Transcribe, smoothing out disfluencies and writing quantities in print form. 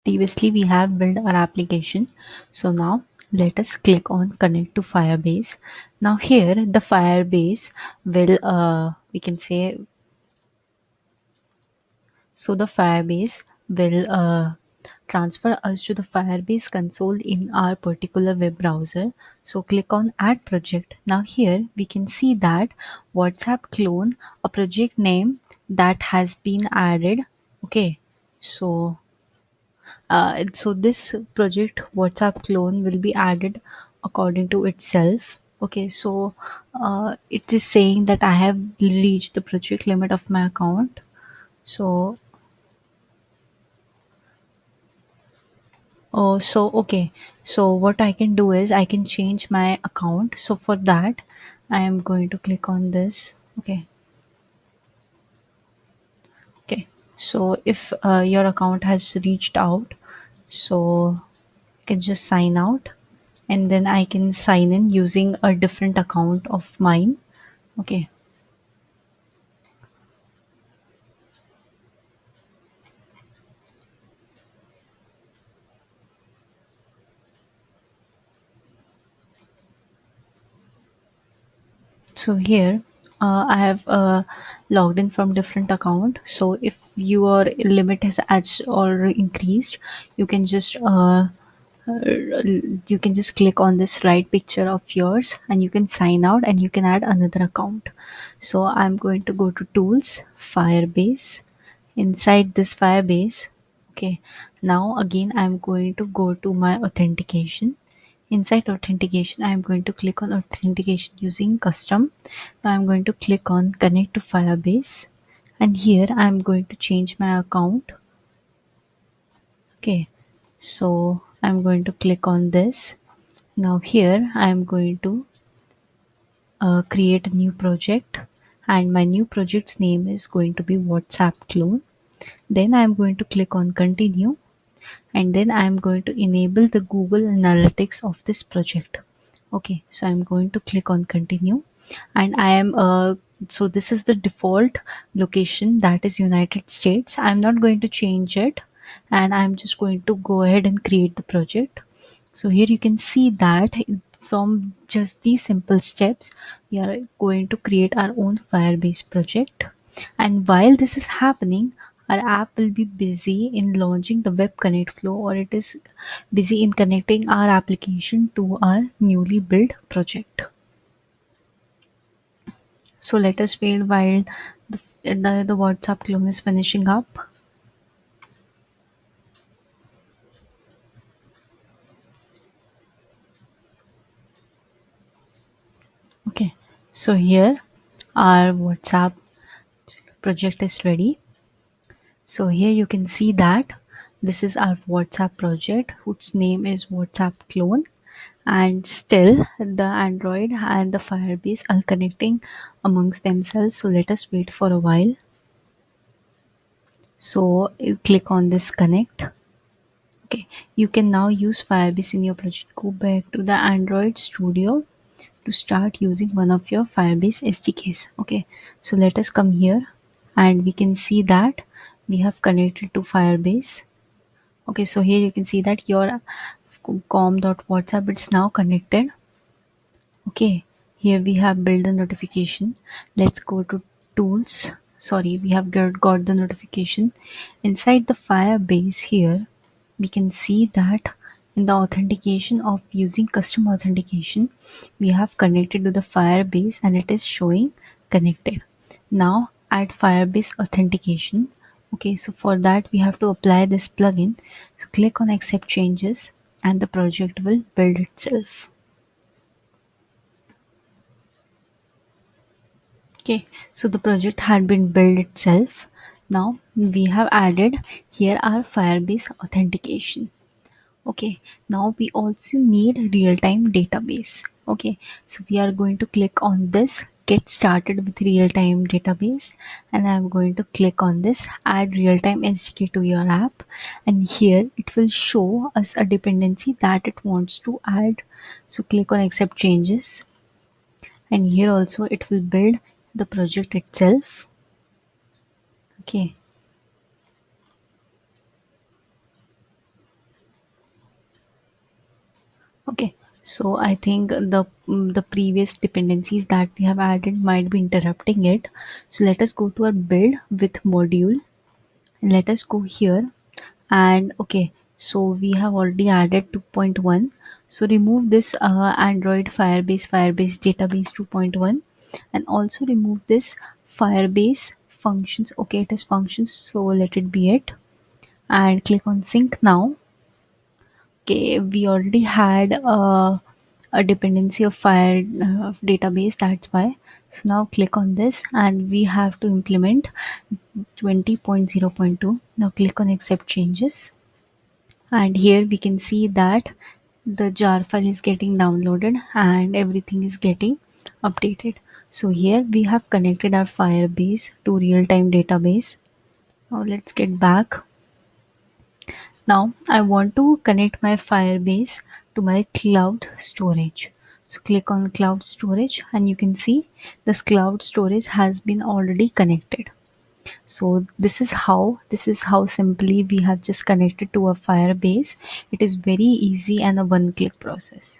Previously we have built our application, so now let us click on connect to Firebase. Now here the Firebase will we can say, so the Firebase will transfer us to the Firebase console in our particular web browser. So click on add project. Now here we can see that WhatsApp clone, a project name that has been added. Okay, so this project WhatsApp clone will be added according to itself. Okay, so it is saying that I have reached the project limit of my account. So okay, so what I can do is I can change my account. So for that I am going to click on this. Okay, so if your account has reached out, so you can just sign out, and then I can sign in using a different account of mine. Okay, so here I have logged in from different account. So if your limit has or increased, you can just you can just click on this right picture of yours and you can sign out and you can add another account. So I'm going to go to tools, Firebase. Inside this Firebase, okay, now again I'm going to go to my authentication. Inside authentication I'm going to click on authentication using custom. Now I'm going to click on connect to Firebase, and here I'm going to change my account. Okay, so I'm going to click on this. Now here I'm going to create a new project, and my new project's name is going to be WhatsApp clone. Then I'm going to click on continue, and then I'm going to enable the Google Analytics of this project. Okay, so I'm going to click on continue, and I am so this is the default location, that is United States. I'm not going to change it, and I'm just going to go ahead and create the project. So here you can see that from just these simple steps we are going to create our own Firebase project. And while this is happening, our app will be busy in launching the web connect flow, or it is busy in connecting our application to our newly built project. So let us wait while the WhatsApp clone is finishing up. Okay, so here our WhatsApp project is ready. So here you can see that this is our WhatsApp project whose name is WhatsApp clone, and still the Android and the Firebase are connecting amongst themselves. So let us wait for a while. So you click on this connect. Okay, you can now use Firebase in your project. Go back to the Android Studio to start using one of your Firebase SDKs. Okay, so let us come here and we can see that we have connected to Firebase. Okay, so here you can see that your com.whatsapp is now connected. Okay, here we have built the notification. Let's go to tools. Sorry, we have got the notification. Inside the Firebase here, we can see that in the authentication of using custom authentication, we have connected to the Firebase and it is showing connected. Now add Firebase authentication. Okay, so for that we have to apply this plugin. So click on accept changes and the project will build itself. Okay, so the project had been built itself. Now we have added here our Firebase authentication. Okay, now we also need real-time database. Okay, so we are going to click on this get started with real-time database, and I'm going to click on this add real-time SDK to your app, and here it will show us a dependency that it wants to add. So click on accept changes, and here also it will build the project itself. Okay, Okay, so I think the previous dependencies that we have added might be interrupting it. So let us go to our build with module. Let us go here, and okay, so we have already added 2.1. So remove this Android Firebase database 2.1, and also remove this Firebase functions. Okay, it is functions, so let it be it, and click on sync now. Okay, we already had a dependency of fire database, that's why. So now click on this, and we have to implement 20.0.2. Now click on accept changes, and here we can see that the jar file is getting downloaded and everything is getting updated. So here we have connected our Firebase to real-time database. Now let's get back. Now I want to connect my Firebase to my cloud storage. So click on cloud storage, and you can see this cloud storage has been already connected. So this is how simply we have just connected to a Firebase. It is very easy and a one click process.